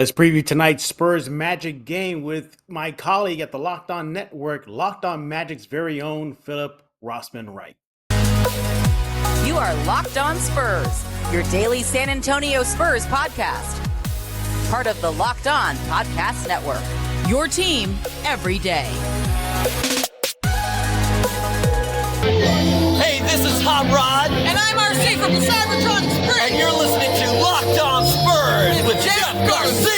Let's preview tonight's Spurs-Magic game with my colleague at the Locked On Network, Locked On Magic's very own Phillip Rossman-Reich. You are Locked On Spurs, your daily San Antonio Spurs podcast. Part of the Locked On Podcast Network, your team every day. Hey, this is Hot Rod. And I'm RC from the Cybertron Springs. And you're listening to Locked On Spurs with Jeff Garcia.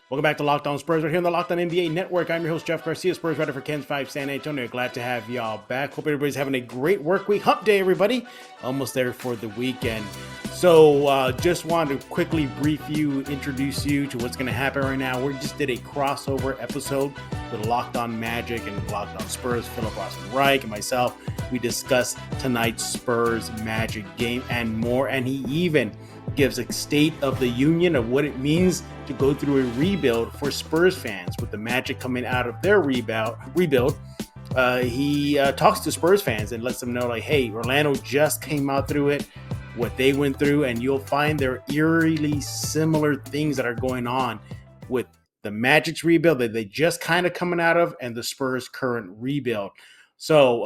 Welcome back to Locked On Spurs. We're here on the Locked On NBA Network. I'm your host, Jeff Garcia, Spurs writer for Ken's 5 San Antonio. Glad to have y'all back. Hope everybody's having a great work week. Hump day, everybody. Almost there for the weekend. So just wanted to quickly introduce you to what's going to happen right now. We just did a crossover episode with Locked On Magic and Locked On Spurs. Phillip Rossman-Reich and myself, we discussed tonight's Spurs-Magic game and more. And he even gives a state of the union of what it means to go through a rebuild for Spurs fans with the Magic coming out of their rebuild. He talks to Spurs fans and lets them know, like, hey, Orlando just came out through it, what they went through, and you'll find there are eerily similar things that are going on with the Magic's rebuild that they just kind of coming out of and the Spurs' current rebuild. So,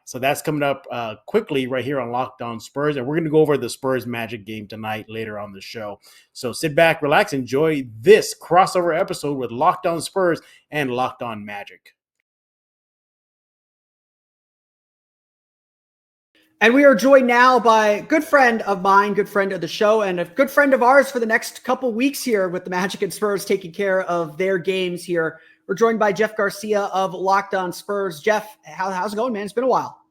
so that's coming up quickly right here on Locked On Spurs, and we're going to go over the Spurs-Magic game tonight later on the show. So sit back, relax, enjoy this crossover episode with Locked On Spurs and Locked On Magic. And we are joined now by a good friend of mine, good friend of the show, and a good friend of ours for the next couple weeks here with the Magic and Spurs taking care of their games here. We're joined by Jeff Garcia of Locked On Spurs. Jeff, how's it going, man? It's been a while.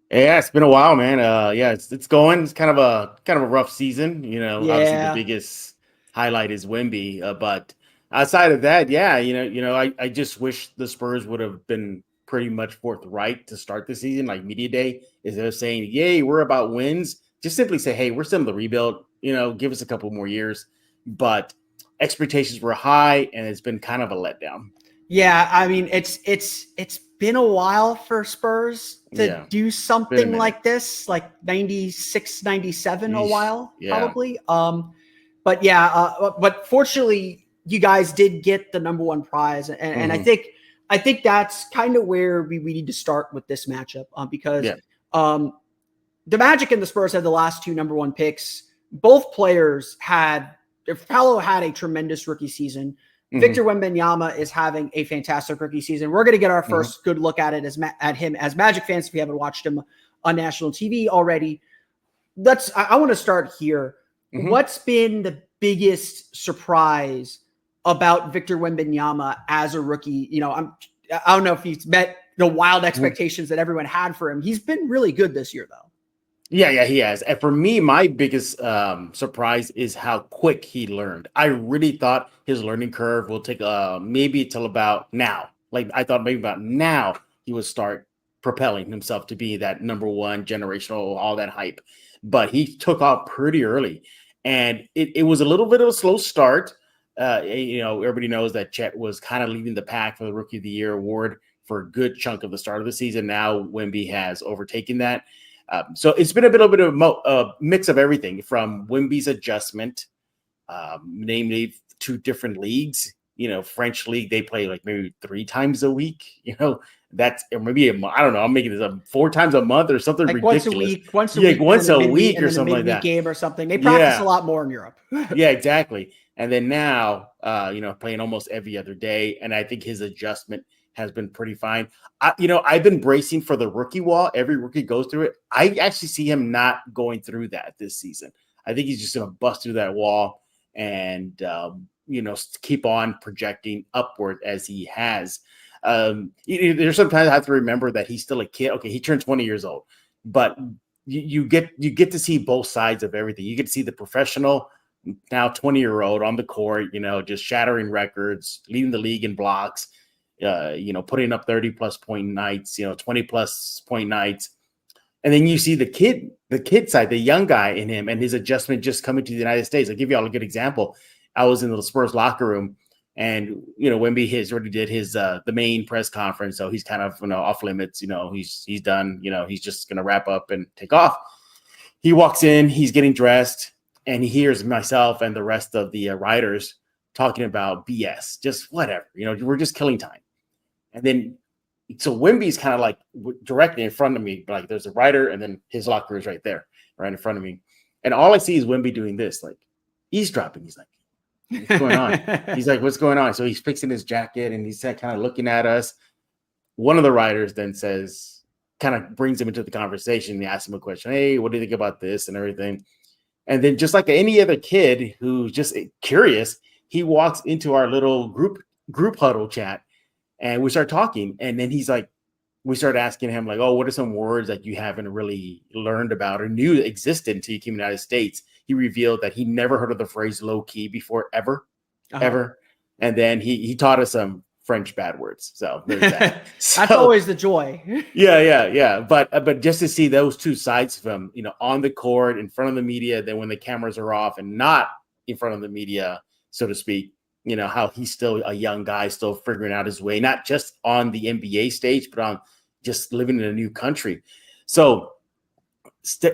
Yeah, it's been a while, man. It's going. It's kind of a rough season. Obviously the biggest highlight is Wemby, but outside of that, I just wish the Spurs would have been pretty much forthright to start the season, like media day, instead of saying, "Yay, we're about wins." Just simply say, "Hey, we're still in the rebuild. Give us a couple more years." But expectations were high, and it's been kind of a letdown. Yeah, I mean, it's been a while for Spurs to do something like this, like 96, 97, a while, probably. But fortunately, you guys did get the number one prize. And I think that's kind of where we need to start with this matchup because the Magic and the Spurs had the last two number one picks. Both players Paolo had a tremendous rookie season. Victor Wembanyama is having a fantastic rookie season. We're going to get our first good look at it at him as Magic fans if we haven't watched him on national TV already. I want to start here. What's been the biggest surprise about Victor Wembanyama as a rookie? I don't know if he's met the wild expectations that everyone had for him. He's been really good this year, though. Yeah, he has. And for me, my biggest surprise is how quick he learned. I really thought his learning curve will take maybe till about now. Like I thought maybe about now he would start propelling himself to be that number one generational, all that hype. But he took off pretty early. And it was a little bit of a slow start. Everybody knows that Chet was kind of leading the pack for the Rookie of the Year award for a good chunk of the start of the season. Now Wemby has overtaken that. So it's been a bit of a mix of everything from Wemby's adjustment, namely two different leagues. French league, they play like maybe 3 times a week. That's or maybe I don't know. I'm making this up 4 times a month or something like ridiculous. Once a week or something like that. Game or something. They practice a lot more in Europe. Yeah, exactly. And then now, playing almost every other day. And I think his adjustment has been pretty fine. I've been bracing for the rookie wall. Every rookie goes through it. I actually see him not going through that this season. I think he's just going to bust through that wall and, keep on projecting upward as he has. There's sometimes I have to remember that he's still a kid. Okay, he turned 20 years old, but you get to see both sides of everything. You get to see the professional, now 20-year-old on the court, just shattering records, leading the league in blocks, putting up 30+ point nights, 20+ point nights. And then you see the kid side, the young guy in him and his adjustment just coming to the United States. I'll give you all a good example. I was in the Spurs locker room and, Wemby already did his, the main press conference. So he's kind of, off limits, he's done, he's just going to wrap up and take off. He walks in, he's getting dressed and he hears myself and the rest of the writers talking about BS, just whatever, we're just killing time. And then, so Wemby's kind of like directly in front of me, like there's a writer and then his locker is right there, right in front of me. And all I see is Wemby doing this, like eavesdropping. He's like, what's going on? He's like, what's going on? So he's fixing his jacket and he's kind of looking at us. One of the writers then says, kind of brings him into the conversation. He asks him a question. Hey, what do you think about this and everything? And then just like any other kid who's just curious, he walks into our little group huddle chat and we start talking. And then he's like, we start asking him like, oh, what are some words that you haven't really learned about or knew existed until you came to the United States? He revealed that he never heard of the phrase low key before, ever. And then he taught us some French bad words. So there's that. That's always the joy. Yeah. But just to see those two sides of him, on the court, in front of the media, then when the cameras are off and not in front of the media, so to speak, how he's still a young guy, still figuring out his way, not just on the NBA stage, but on just living in a new country. So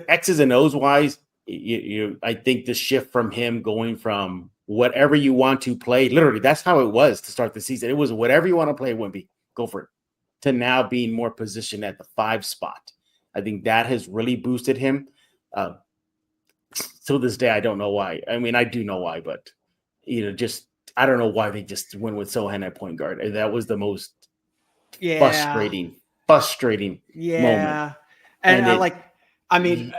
X's and O's wise, I think the shift from him going from whatever you want to play, literally, that's how it was to start the season. It was whatever you want to play, Wemby, go for it, to now being more positioned at the 5 spot. I think that has really boosted him. To this day, I don't know why. I mean, I do know why, but, I don't know why they just went with Sohan at point guard. And that was the most frustrating moment. And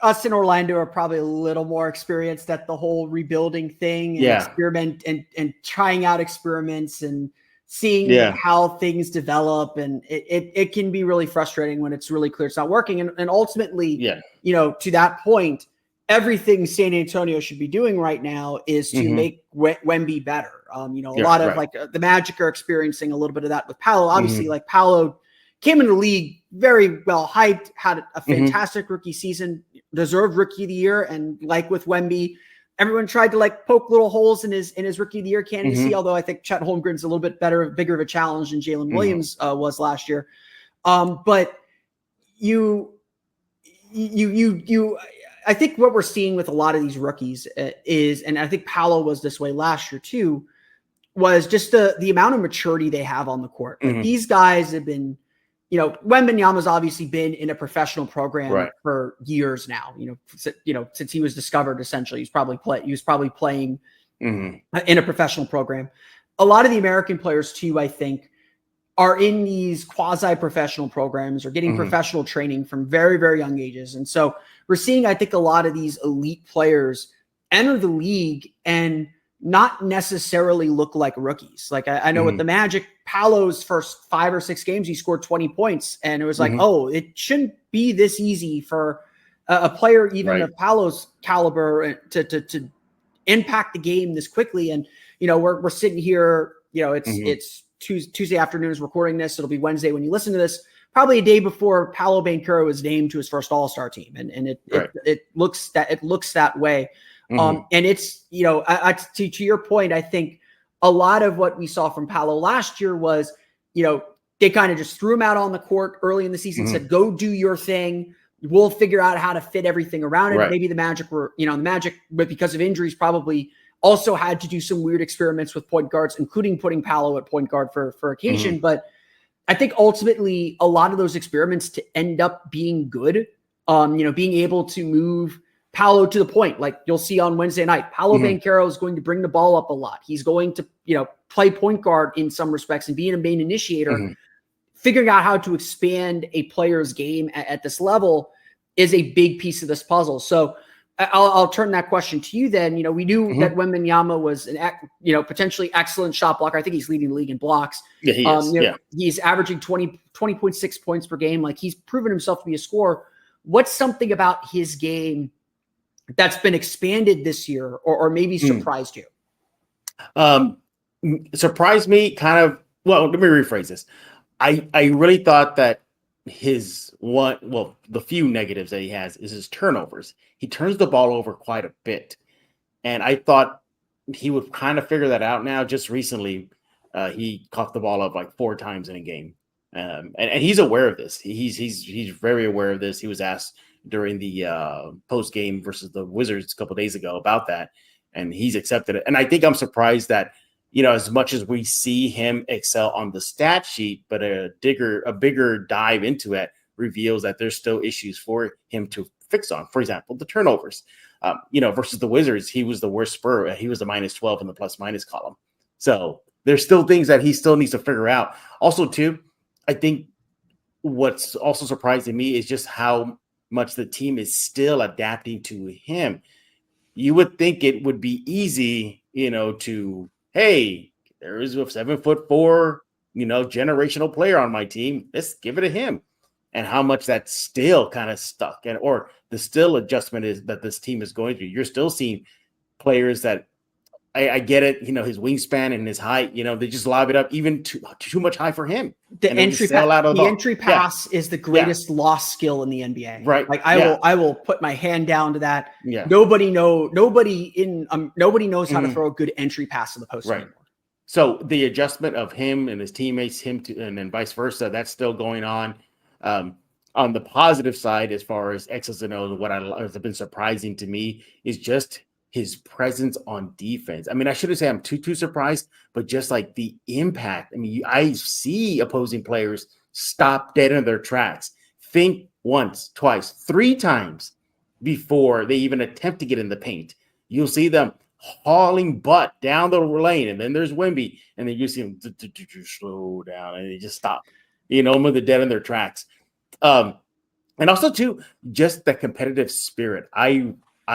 us in Orlando are probably a little more experienced at the whole rebuilding thing and experiment and trying out experiments and seeing how things develop. And it can be really frustrating when it's really clear it's not working. And ultimately, to that point, everything San Antonio should be doing right now is to make Wemby better. A lot of the Magic are experiencing a little bit of that with Paolo. Obviously, like Paolo came into the league very well hyped, had a fantastic rookie season, deserved rookie of the year. And like with Wemby, everyone tried to poke little holes in his rookie of the year candidacy. Although I think Chet Holmgren's a little bit bigger of a challenge than Jalen Williams was last year. But I think what we're seeing with a lot of these rookies is, and I think Paolo was this way last year too, was just the amount of maturity they have on the court. These guys have been, Wembanyama's obviously been in a professional program for years now. Since he was discovered, essentially, he was probably playing in a professional program. A lot of the American players too, I think, are in these quasi-professional programs or getting professional training from very, very young ages. And so we're seeing, I think, a lot of these elite players enter the league and not necessarily look like rookies. Like I know with the Magic, Paolo's first 5 or 6 games, he scored 20 points. And it was like, oh, it shouldn't be this easy for a player even of Paolo's caliber to impact the game this quickly. And, we're sitting here, it's Tuesday afternoon is recording this. It'll be Wednesday when you listen to this, probably a day before Paolo Banchero was named to his first All-Star team. And it looks that way. And it's, to your point, I think a lot of what we saw from Paolo last year was, they kind of just threw him out on the court early in the season, said, go do your thing. We'll figure out how to fit everything around it. Maybe the Magic were, but because of injuries, probably also had to do some weird experiments with point guards, including putting Paolo at point guard for occasion. But I think ultimately a lot of those experiments to end up being good, being able to move Paolo to the point, like you'll see on Wednesday night, Paolo Banchero is going to bring the ball up a lot. He's going to, play point guard in some respects and being a main initiator. Figuring out how to expand a player's game at this level is a big piece of this puzzle. So I'll turn that question to you then. We knew that Wembanyama was an potentially excellent shot blocker. I think he's leading the league in blocks. Yeah, he is. He's averaging 20.6 points per game. Like he's proven himself to be a scorer. What's something about his game that's been expanded this year or maybe surprised you? Surprised me kind of. Well, let me rephrase this. I really thought that the few negatives that he has is his turnovers. He turns the ball over quite a bit. And I thought he would kind of figure that out now. Just recently, he caught the ball up like 4 times in a game. And he's aware of this. He's very aware of this. He was asked during the post game versus the Wizards a couple of days ago about that. and he's accepted it. And I think I'm surprised that, as much as we see him excel on the stat sheet, but a bigger dive into it reveals that there's still issues for him to fix on. For example, the turnovers, versus the Wizards, he was the worst Spur. He was the -12 in the plus-minus column. So there's still things that he still needs to figure out. Also, too, I think what's also surprising me is just how much the team is still adapting to him. You would think it would be easy, hey, there is a 7'4", generational player on my team. Let's give it to him. And how much that's still kind of stuck, or the still adjustment is that this team is going through. You're still seeing players that I get it, his wingspan and his height, they just lob it up even too much high for him. The entry pass is the greatest lost skill in the NBA. Right. Like I will put my hand down to that. Yeah. Nobody knows how to throw a good entry pass in the post anymore. So the adjustment of him and his teammates, and then vice versa, that's still going on. On the positive side, as far as X's and O's, what has been surprising to me is just his presence on defense. I mean, I shouldn't say I'm too surprised, but just like the impact. I mean, I see opposing players stop dead in their tracks, think once, twice, 3 times before they even attempt to get in the paint. You'll see them hauling butt down the lane, and then there's Wemby, and then you see them slow down, and they just stop. With the dead in their tracks. And also, too, just the competitive spirit.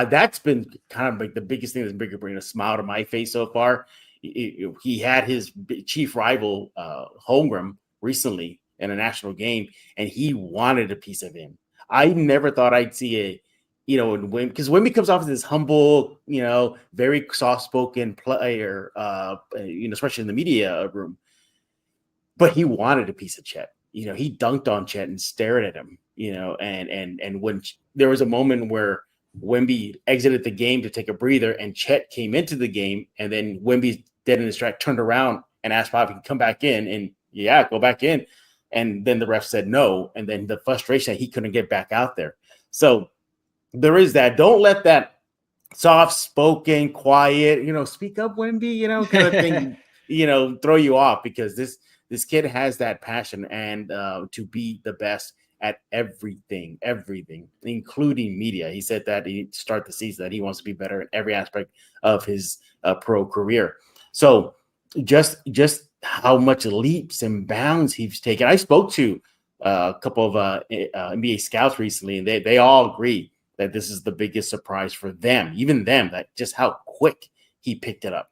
That's been kind of like the biggest thing that's bringing a smile to my face so far. He had his chief rival, Holmgren, recently in a national game, and he wanted a piece of him. I never thought I'd see because Wemby comes off as this humble, very soft-spoken player, especially in the media room. But he wanted a piece of Chet. He dunked on Chet and stared at him, and when there was a moment where Wemby exited the game to take a breather and Chet came into the game, and then Wemby's dead in his track, turned around and asked Pop if he can come back in, and go back in. And then the ref said no. And then the frustration that he couldn't get back out there. So there is that. Don't let that soft-spoken, quiet, speak up, Wemby, kind of thing, throw you off, because this kid has that passion and to be the best at everything, including media. He said that he start the season that he wants to be better in every aspect of his pro career. So just how much leaps and bounds he's taken. I spoke to a couple of NBA scouts recently, and they all agree that this is the biggest surprise for them, even them, that just how quick he picked it up.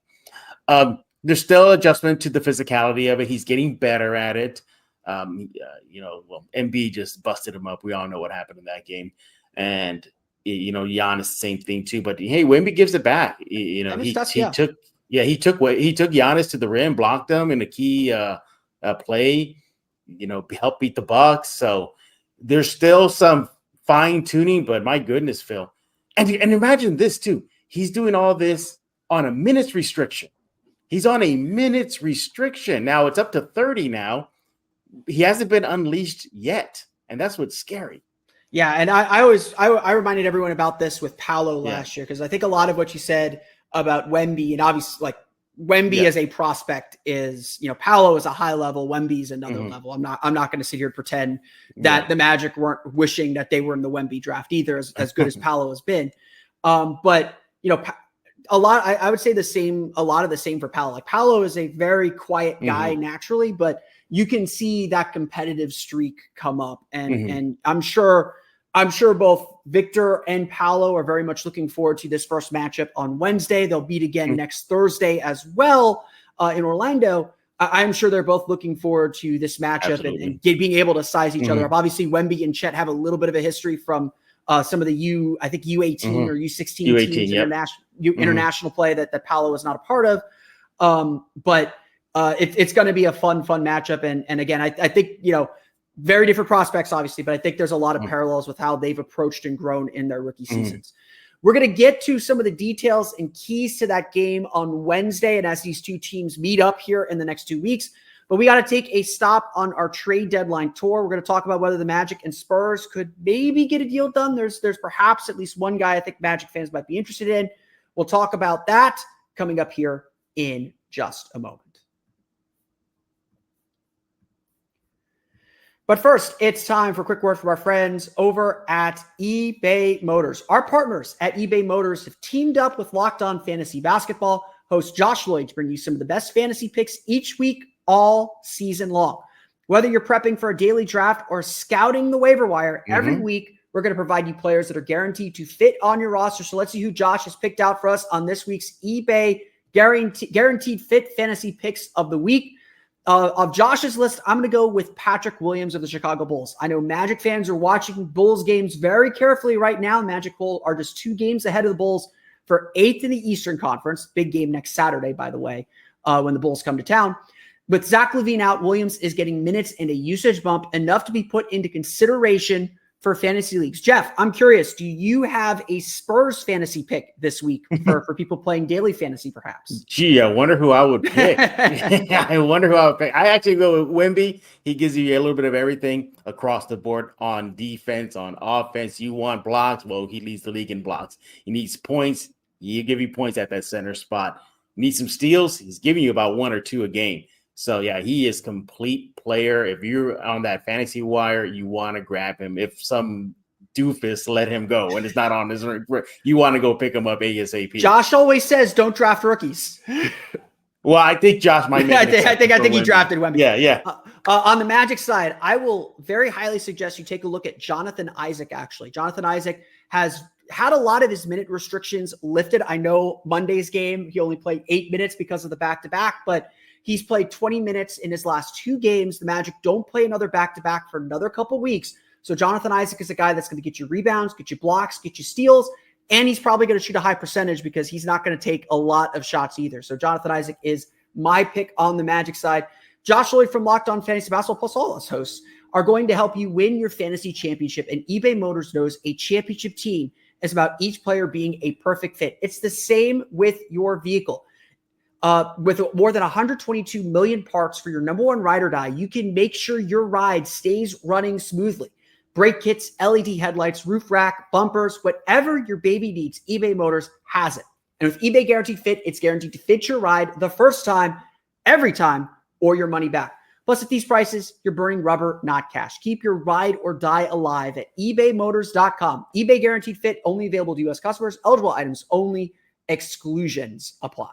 There's still adjustment to the physicality of it. He's getting better at it. Embiid just busted him up. We all know what happened in that game. And, Giannis, same thing too. But, hey, Wemby gives it back. He took Giannis to the rim, blocked him in a key play, helped beat the Bucks. So there's still some fine-tuning, but my goodness, Phil. And imagine this too. He's doing all this on a minutes restriction. He's on a minutes restriction. Now it's up to 30 now. He hasn't been unleashed yet. And that's what's scary. Yeah. And I reminded everyone about this with Paolo last year, because I think a lot of what you said about Wemby, and obviously like Wemby as a prospect is, Paolo is a high level, Wemby's another level. I'm not going to sit here and pretend that the Magic weren't wishing that they were in the Wemby draft either, as good as Paolo has been. But I would say a lot of the same for Paolo. Like Paolo is a very quiet guy naturally, but you can see that competitive streak come up. And I'm sure both Victor and Paolo are very much looking forward to this first matchup on Wednesday. They'll meet again next Thursday as well in Orlando. I'm sure they're both looking forward to this matchup and being able to size each other up. Obviously, Wemby and Chet have a little bit of a history from some of the U18 or U16 teams, international play that Paolo is not a part of. But it's going to be a fun matchup. And again, I think, very different prospects, obviously, but I think there's a lot of parallels with how they've approached and grown in their rookie seasons. We're going to get to some of the details and keys to that game on Wednesday, and as these two teams meet up here in the next 2 weeks. But we got to take a stop on our trade deadline tour. We're going to talk about whether the Magic and Spurs could maybe get a deal done. There's perhaps at least one guy I think Magic fans might be interested in. We'll talk about that coming up here in just a moment. But first, it's time for a quick word from our friends over at eBay Motors. Our partners at eBay Motors have teamed up with Locked On Fantasy Basketball host Josh Lloyd to bring you some of the best fantasy picks each week, all season long. Whether you're prepping for a daily draft or scouting the waiver wire, every week we're going to provide you players that are guaranteed to fit on your roster. So let's see who Josh has picked out for us on this week's eBay Guaranteed Fit Fantasy Picks of the Week. Of Josh's list, I'm going to go with Patrick Williams of the Chicago Bulls. I know Magic fans are watching Bulls games very carefully right now. Magic are just 2 games ahead of the Bulls for 8th in the Eastern Conference. Big game next Saturday, by the way, when the Bulls come to town. With Zach LaVine out, Williams is getting minutes and a usage bump, enough to be put into consideration for fantasy leagues. Jeff, I'm curious, do you have a Spurs fantasy pick this week for people playing daily fantasy, perhaps? Gee, I wonder who I would pick. I wonder who I would pick. I actually go with Wemby. He gives you a little bit of everything across the board on defense, on offense. You want blocks? Well, he leads the league in blocks. He needs points. He'll give you points at that center spot. Need some steals? He's giving you about 1 or 2 a game. So, yeah, he is complete player. If you're on that fantasy wire, you want to grab him. If some doofus let him go and it's not on his, you want to go pick him up ASAP. Josh always says don't draft rookies. Well, I think Josh might make I think he drafted Wemby. Yeah. On the Magic side, I will very highly suggest you take a look at Jonathan Isaac, actually. Jonathan Isaac has had a lot of his minute restrictions lifted. I know Monday's game, he only played 8 minutes because of the back-to-back, but he's played 20 minutes in his last 2 games. The Magic don't play another back-to-back for another couple weeks. So Jonathan Isaac is a guy that's going to get you rebounds, get you blocks, get you steals, and he's probably going to shoot a high percentage because he's not going to take a lot of shots either. So Jonathan Isaac is my pick on the Magic side. Josh Lloyd from Locked On Fantasy Basketball, plus all us hosts, are going to help you win your fantasy championship. And eBay Motors knows a championship team is about each player being a perfect fit. It's the same with your vehicle. With more than 122 million parts for your number one ride or die, you can make sure your ride stays running smoothly. Brake kits, LED headlights, roof rack, bumpers, whatever your baby needs, eBay Motors has it. And with eBay Guaranteed Fit, it's guaranteed to fit your ride the first time, every time, or your money back. Plus, at these prices, you're burning rubber, not cash. Keep your ride or die alive at ebaymotors.com. eBay Guaranteed Fit, only available to U.S. customers. Eligible items only. Exclusions apply.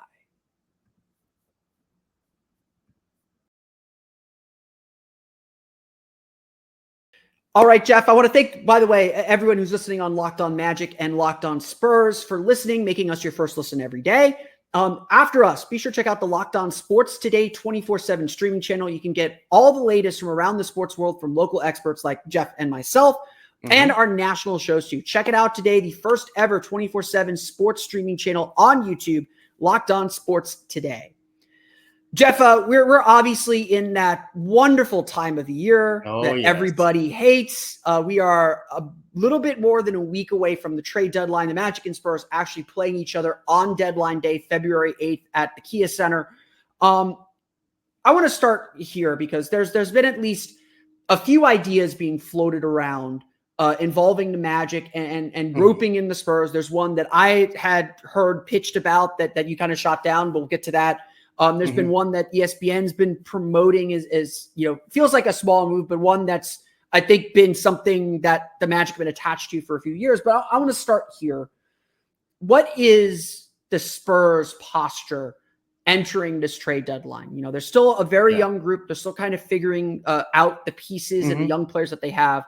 All right, Jeff, I want to thank, by the way, everyone who's listening on Locked On Magic and Locked On Spurs for listening, making us your first listen every day. After us, be sure to check out the Locked On Sports Today 24/7 streaming channel. You can get all the latest from around the sports world from local experts like Jeff and myself and our national shows too. Check it out today, the first ever 24/7 sports streaming channel on YouTube, Locked On Sports Today. Jeff, we're obviously in that wonderful time of the year that everybody hates. We are a little bit more than a week away from the trade deadline. The Magic and Spurs actually playing each other on deadline day, February 8th at the Kia Center. I want to start here because there's been at least a few ideas being floated around involving the Magic and roping in the Spurs. There's one that I had heard pitched about that you kind of shot down, but we'll get to that. There's been one that ESPN's been promoting as feels like a small move, but one that's, I think, been something that the Magic have been attached to for a few years. But I want to start here. What is the Spurs posture entering this trade deadline? They're still a very young group. They're still kind of figuring out the pieces and the young players that they have.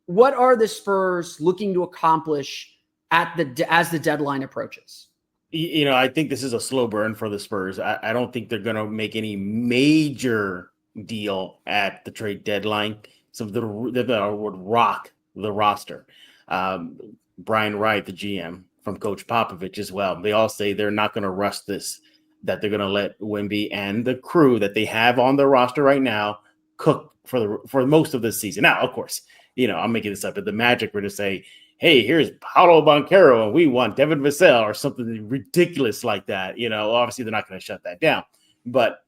What are the Spurs looking to accomplish as the deadline approaches? I think this is a slow burn for the Spurs. I don't think they're going to make any major deal at the trade deadline. So that would rock the roster. Brian Wright, the GM from Coach Popovich as well. They all say they're not going to rush this, that they're going to let Wemby and the crew that they have on their roster right now cook for most of this season. Now, of course, I'm making this up, but the Magic were to say, hey, here's Paolo Banchero and we want Devin Vassell or something ridiculous like that. Obviously they're not going to shut that down. But,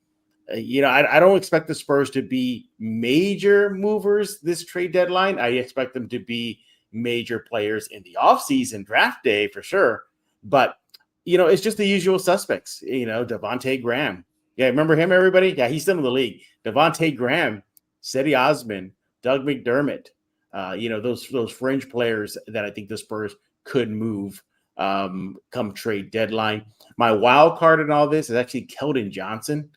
I don't expect the Spurs to be major movers this trade deadline. I expect them to be major players in the offseason draft day for sure. But it's just the usual suspects. Devontae Graham. Yeah, remember him, everybody? Yeah, he's still in the league. Devontae Graham, Cedi Osman, Doug McDermott. Those fringe players that I think the Spurs could move come trade deadline. My wild card in all this is actually Keldon Johnson.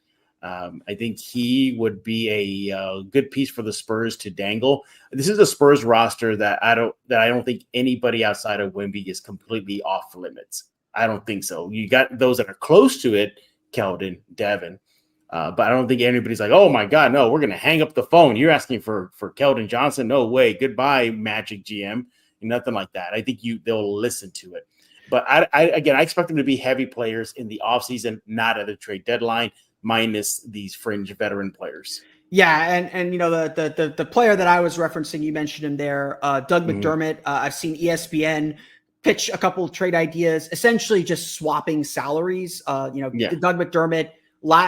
I think he would be a good piece for the Spurs to dangle. This is a Spurs roster that I don't think anybody outside of Wemby is completely off limits. I don't think so. You got those that are close to it, Keldon, Devin, but I don't think anybody's like, oh my God, no, we're gonna hang up the phone. You're asking for Keldon Johnson? No way. Goodbye, Magic GM. Nothing like that. I think they'll listen to it. But I expect them to be heavy players in the offseason, not at the trade deadline, minus these fringe veteran players. Yeah, and the player that I was referencing, you mentioned him there, Doug McDermott. I've seen ESPN pitch a couple of trade ideas, essentially just swapping salaries. Doug McDermott,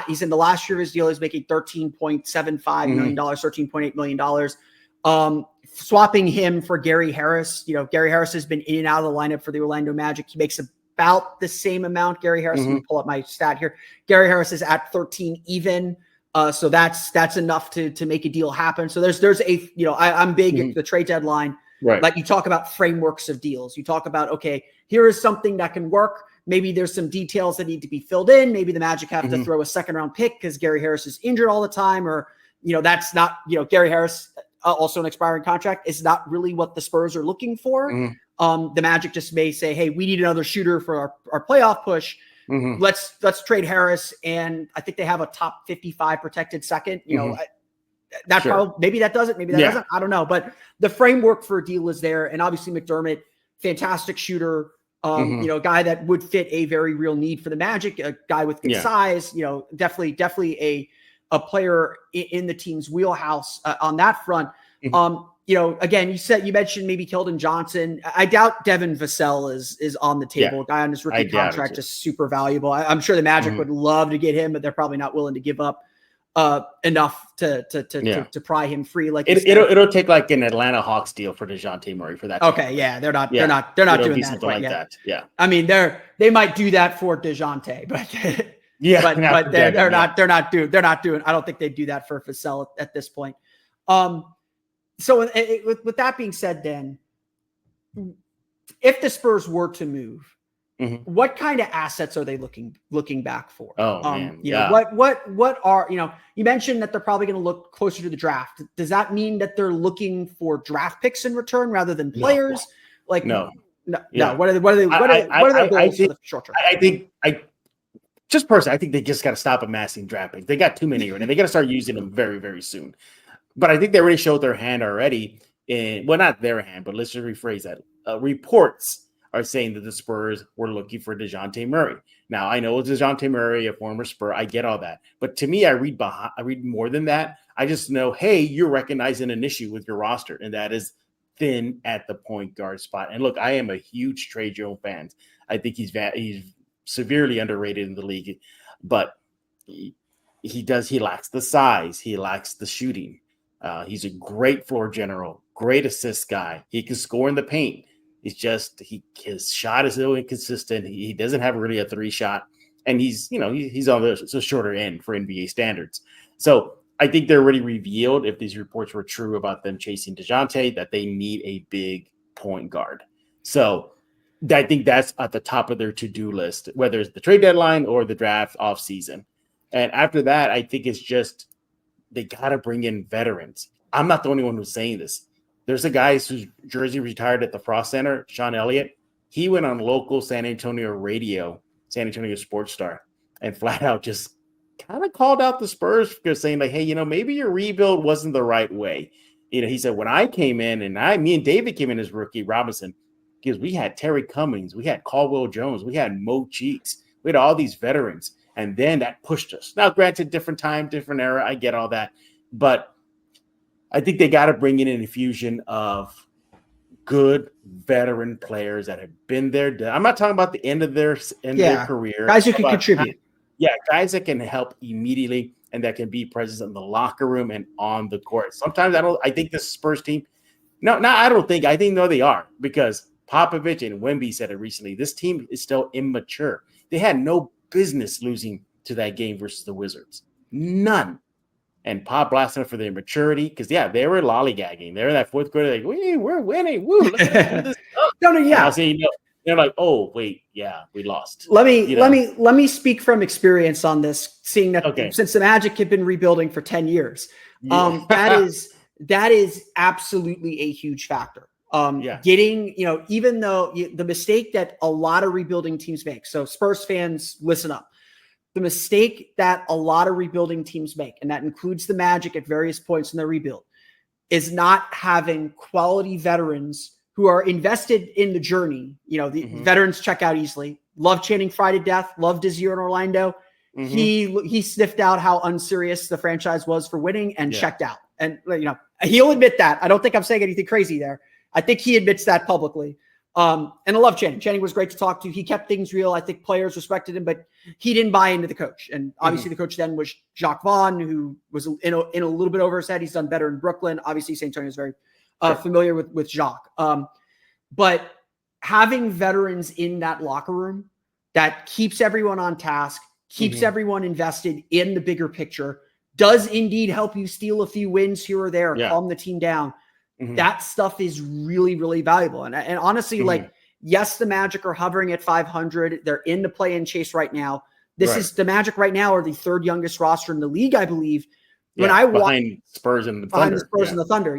he's in the last year of his deal. He's making $13.75 million, $13.8 million. Swapping him for Gary Harris. Gary Harris has been in and out of the lineup for the Orlando Magic. He makes about the same amount. Gary Harris, let me pull up my stat here. Gary Harris is at 13 even. So that's enough to make a deal happen. So there's I'm big at the trade deadline. Right. Like you talk about frameworks of deals. You talk about, okay, here is something that can work. Maybe there's some details that need to be filled in. Maybe the Magic have to throw a second round pick because Gary Harris is injured all the time, or, that's not, Gary Harris, also an expiring contract, is not really what the Spurs are looking for. The Magic just may say, hey, we need another shooter for our playoff push. Let's trade Harris. And I think they have a top 55 protected second. Probably, maybe that does it. Maybe that doesn't. I don't know. But the framework for a deal is there. And obviously McDermott, fantastic shooter, a guy that would fit a very real need for the Magic, a guy with good size, definitely a player in the team's wheelhouse on that front. Again, you mentioned maybe Keldon Johnson. I doubt Devin Vassell is on the table. Guy on his rookie contract is super valuable. I'm sure the Magic would love to get him, but they're probably not willing to give up enough to pry him free. Like it'll take like an Atlanta Hawks deal for DeJounte Murray for that. Okay, they're not doing that quite yet. That. Yeah, I mean they might do that for DeJounte, but but they're not doing. I don't think they'd do that for Vassell at this point. So with that being said, then if the Spurs were to move, what kind of assets are they looking back for? What are, you mentioned that they're probably going to look closer to the draft. Does that mean that they're looking for draft picks in return rather than players? No. What are their goals for the short term? I think they just got to stop amassing draft picks. They got too many right now. They got to start using them very, very soon. But I think they already showed their hand already. Not their hand, but let's just rephrase that. Reports are saying that the Spurs were looking for DeJounte Murray. Now, I know it's DeJounte Murray, a former Spur. I get all that. But to me, I read more than that. I just know, hey, you're recognizing an issue with your roster, and that is thin at the point guard spot. And look, I am a huge Trey Jones fan. I think he's severely underrated in the league. But he lacks the size. He lacks the shooting. He's a great floor general, great assist guy. He can score in the paint. It's just his shot is a little inconsistent. He doesn't have really a three shot, and he's on the shorter end for NBA standards. So I think they're already revealed, if these reports were true about them chasing DeJounte, that they need a big point guard. So I think that's at the top of their to-do list, whether it's the trade deadline or the draft off season. And after that, I think it's just they got to bring in veterans. I'm not the only one who's saying this. There's a guy whose jersey retired at the Frost Center, Sean Elliott. He went on local San Antonio radio, San Antonio Sports Star, and flat out just kind of called out the Spurs for saying, like, hey, maybe your rebuild wasn't the right way. He said, when I came in, and me and David came in as rookie, Robinson, because we had Terry Cummings, we had Caldwell Jones, we had Mo Cheeks, we had all these veterans. And then that pushed us. Now, granted, different time, different era. I get all that. But I think they got to bring in an infusion of good veteran players that have been there. I'm not talking about the end of their career. Guys who can contribute. Guys that can help immediately and that can be present in the locker room and on the court. Sometimes I think this Spurs team, I think they are, because Popovich and Wemby said it recently. This team is still immature. They had no business losing to that game versus the Wizards. None. And Pop blasting for their immaturity because, they were lollygagging. They're in that fourth quarter like, we're winning. Woo, look at this. I'll say, they're like, oh, wait, we lost. Let me speak from experience on this, seeing that since the Magic have been rebuilding for 10 years. That is absolutely a huge factor. Getting, even though the mistake that a lot of rebuilding teams make. So Spurs fans, listen up. The mistake that a lot of rebuilding teams make, and that includes the Magic at various points in their rebuild, is not having quality veterans who are invested in the journey. Veterans check out easily. Love Channing Frye to death. Loved his year in Orlando. He sniffed out how unserious the franchise was for winning and checked out. And he'll admit that. I don't think I'm saying anything crazy there. I think he admits that publicly. And I love Channing. Channing was great to talk to. He kept things real. I think players respected him, but he didn't buy into the coach. And obviously the coach then was Jacques Vaughn, who was in a little bit over his head. He's done better in Brooklyn. Obviously, San Antonio is very familiar with Jacques. But having veterans in that locker room that keeps everyone on task, keeps everyone invested in the bigger picture, does indeed help you steal a few wins here or there, calm the team down. That stuff is really, really valuable. And honestly, yes, the Magic are hovering at 500. They're in the play-in chase right now. This is the Magic right now are the third youngest roster in the league, I believe. Behind Spurs and the Thunder. And the Thunder,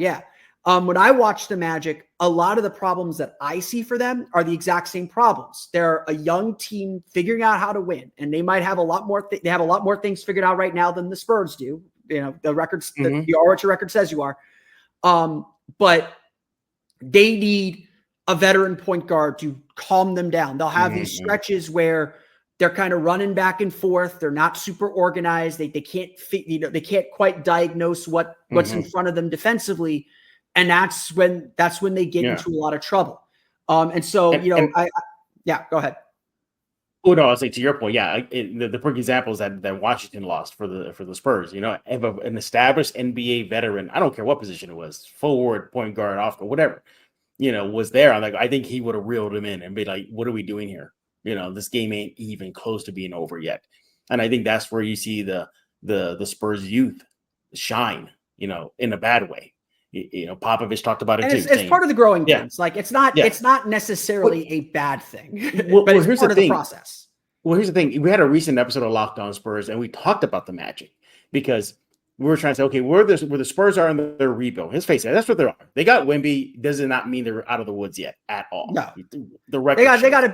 when I watch the Magic, a lot of the problems that I see for them are the exact same problems. They're a young team figuring out how to win, and they might have a lot more. They have a lot more things figured out right now than the Spurs do. The records, the Archer record says you are. But they need a veteran point guard to calm them down. They'll have these stretches where they're kind of running back and forth. They're not super organized. They can't they can't quite diagnose what's in front of them defensively. And that's when they get into a lot of trouble. Go ahead. Oh no, I was like, to your point, the perfect example is that Washington lost for the Spurs. If an established NBA veteran, I don't care what position it was, forward, point guard, off guard, whatever, was there. I'm like, I think he would have reeled him in and be like, what are we doing here? This game ain't even close to being over yet. And I think that's where you see the Spurs youth shine, in a bad way. Popovich talked about it too. It's part of the growing pains. Like it's not necessarily a bad thing, but it's part of the process. Well, here's the thing. We had a recent episode of Locked On Spurs, and we talked about the Magic because we were trying to say, okay, where the Spurs are in their rebuild. Let's face it, that's what they are. They got Wemby. Does not mean they're out of the woods yet at all. No, the record. They got a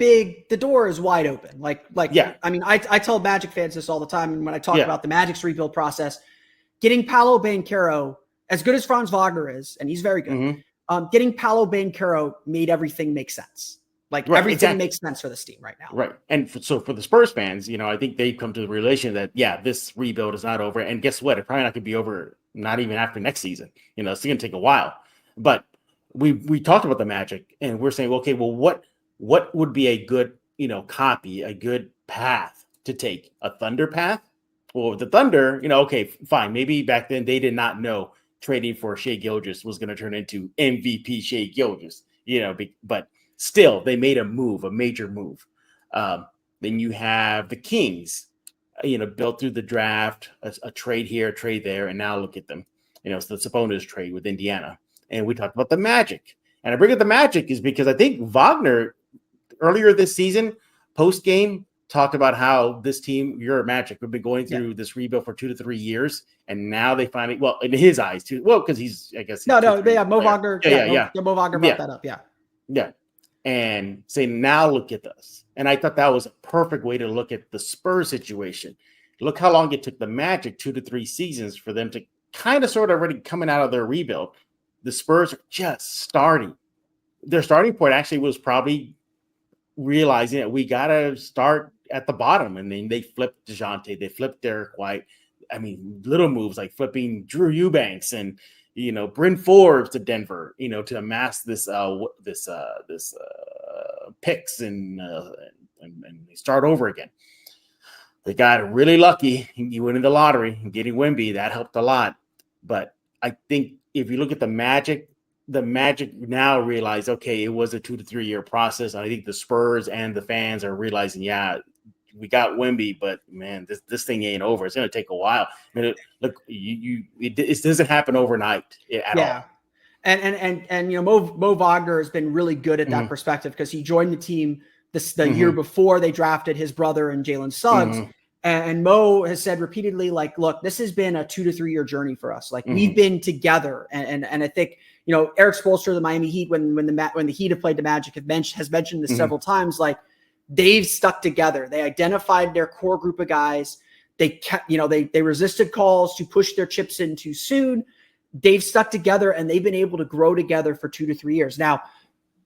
big. The door is wide open. I mean, I tell Magic fans this all the time, and when I talk about the Magic's rebuild process, getting Paolo Banchero. As good as Franz Wagner is, and he's very good, getting Paolo Banchero made everything make sense. Everything makes sense for this team right now. Right. And so for the Spurs fans, I think they come to the realization that, this rebuild is not over. And guess what? It's probably not going to be over, not even after next season. It's going to take a while. But we talked about the Magic, and we're saying, okay, well, what would be a good, copy, a good path to take? A Thunder path? Well, the Thunder, okay, fine. Maybe back then they did not know trading for Shai Gilgeous was going to turn into MVP Shai Gilgeous, but still they made a major move. Then you have the Kings, built through the draft, a trade here, a trade there, and now look at them. It's the Sabonis trade with Indiana. And we talked about the Magic. And I bring up the Magic is because I think Wagner earlier this season, post-game, talked about how this team, your Magic, we've been going through this rebuild for 2 to 3 years, and now they finally, well, in his eyes too, well, because he's, I guess, Mo Wagner, Mo Wagner brought that up, and say, now look at this, and I thought that was a perfect way to look at the Spurs situation. Look how long it took the Magic 2 to 3 seasons for them to kind of sort of already coming out of their rebuild. The Spurs are just starting. Their starting point actually was probably realizing that we got to start at the bottom, and then they flipped DeJounte, they flipped Derek White. I mean, little moves like flipping Drew Eubanks and Bryn Forbes to Denver, to amass this picks and start over again. They got really lucky. He went in the lottery and getting Wemby. That helped a lot. But I think if you look at the Magic, the Magic now realize, okay, it was a 2 to 3 year process. And I think the Spurs and the fans are realizing, yeah, we got Wemby, but man, this thing ain't over. It's going to take a while. I mean, look, it doesn't happen overnight at all. And Mo Wagner has been really good at that perspective because he joined the team the year before they drafted his brother and Jalen Suggs. And Mo has said repeatedly, like, look, this has been a 2 to 3 year journey for us. Like we've been together. And I think, Eric Spoelstra of the Miami Heat, when the Heat have played the Magic, has mentioned this several times, like they've stuck together. They identified their core group of guys. They kept, they resisted calls to push their chips in too soon. They've stuck together and they've been able to grow together for 2 to 3 years. Now,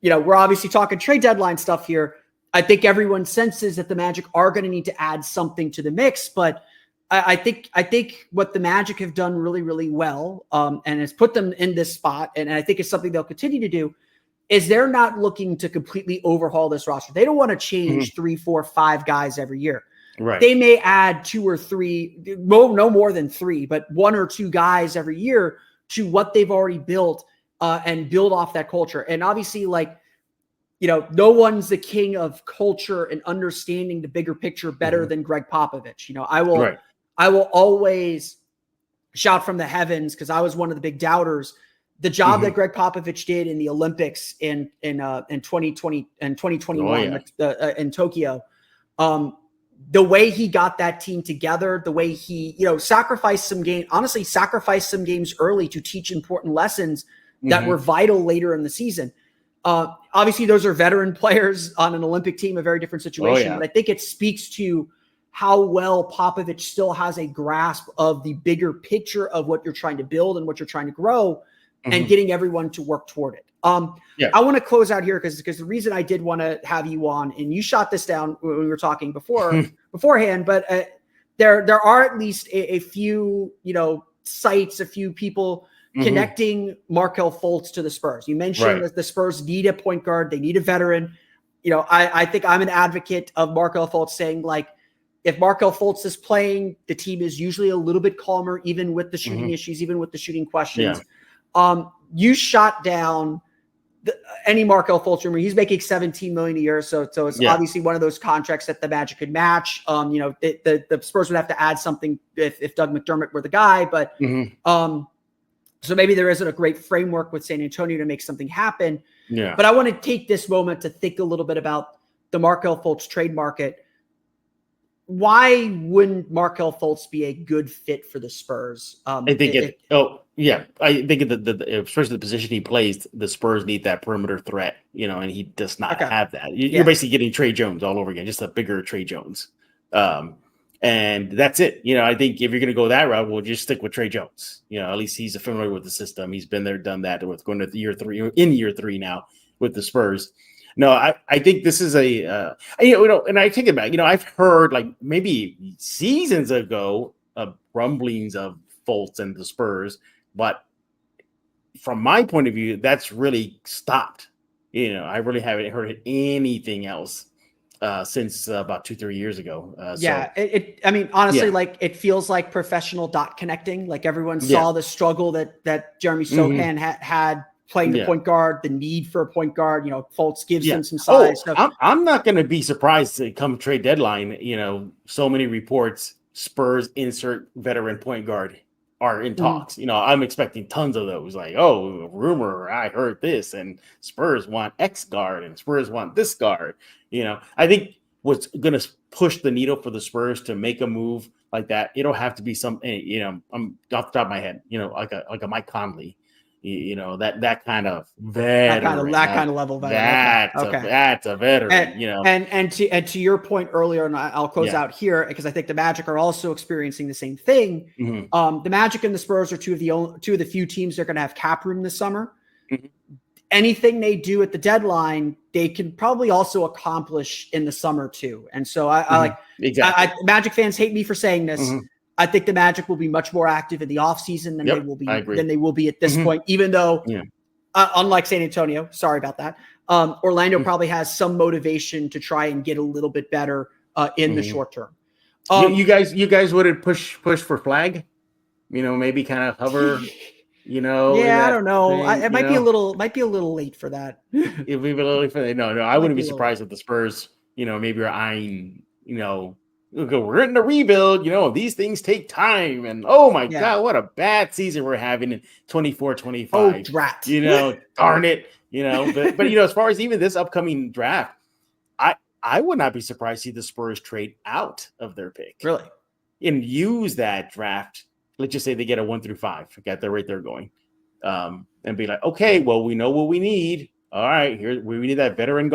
we're obviously talking trade deadline stuff here. I think everyone senses that the Magic are going to need to add something to the mix, but I think what the Magic have done really, really well, and has put them in this spot, and I think it's something they'll continue to do, is they're not looking to completely overhaul this roster. They don't want to change 3, 4, 5 guys every year. Right. They may add 2 or 3, no more than 3, but 1 or 2 guys every year to what they've already built and build off that culture. And obviously, no one's the king of culture and understanding the bigger picture better than Greg Popovich. I will always shout from the heavens because I was one of the big doubters. The job that Greg Popovich did in the Olympics in 2020 and 2021 in Tokyo, the way he got that team together, the way he, sacrificed some games early to teach important lessons that were vital later in the season. Obviously, those are veteran players on an Olympic team, a very different situation. But I think it speaks to how well Popovich still has a grasp of the bigger picture of what you're trying to build and what you're trying to grow and getting everyone to work toward it. I want to close out here because the reason I did want to have you on, and you shot this down when we were talking beforehand, but there are at least a few, sites, a few people connecting Markelle Fultz to the Spurs. You mentioned that the Spurs need a point guard. They need a veteran. I think I'm an advocate of Markelle Fultz saying, like, if Markelle Fultz is playing, the team is usually a little bit calmer, even with the shooting issues, even with the shooting questions. You shot down any Markelle Fultz rumor. He's making $17 million a year. So it's obviously one of those contracts that the Magic could match. The Spurs would have to add something if Doug McDermott were the guy, but so maybe there isn't a great framework with San Antonio to make something happen. But I want to take this moment to think a little bit about the Markelle Fultz trade market. Why wouldn't Markelle Fultz be a good fit for the Spurs? I think especially the position he plays, the Spurs need that perimeter threat, and he does not have that. You're basically getting Trey Jones all over again, just a bigger Trey Jones. And that's it. I think if you're going to go that route, we'll just stick with Trey Jones. At least he's familiar with the system. He's been there, done that with going to year 3 now with the Spurs. No, I think this is and I take it back. I've heard like maybe seasons ago rumblings of Fultz and the Spurs, but from my point of view, that's really stopped. I really haven't heard anything else since about 2-3 years ago. Honestly, like it feels like professional dot connecting. Like everyone saw the struggle that Jeremy Sochan had playing the point guard, the need for a point guard. Fultz gives him some size. I'm not going to be surprised to come trade deadline. So many reports, Spurs insert veteran point guard are in talks. I'm expecting tons of those. Like, rumor, I heard this, and Spurs want X guard, and Spurs want this guard. I think what's going to push the needle for the Spurs to make a move like that, it'll have to be some. I'm off the top of my head, like a Mike Conley. That kind of veteran, that kind of level veteran. That's a veteran. And to your point earlier, and I'll close out here because I think the Magic are also experiencing the same thing. The Magic and the Spurs are two of the few teams that are going to have cap room this summer. Anything they do at the deadline, they can probably also accomplish in the summer too. And so Magic fans hate me for saying this. I think the Magic will be much more active in the offseason than they will be at this point, even though, unlike San Antonio, sorry about that, Orlando probably has some motivation to try and get a little bit better in the short term. You guys would push for flag, maybe kind of hover. Yeah, I don't know. thing, It might be a little late for that. It'd be a little late for that. No, I wouldn't be surprised if the Spurs, maybe are eyeing, we're in a rebuild, these things take time. And oh my God, what a bad season we're having in 24-25. Oh, drat. Darn it. But as far as even this upcoming draft, I would not be surprised to see the Spurs trade out of their pick. Really? And use that draft. Let's just say they get a 1 through 5, got the rate they're going. And be like, okay, well, we know what we need. All right, here we need that veteran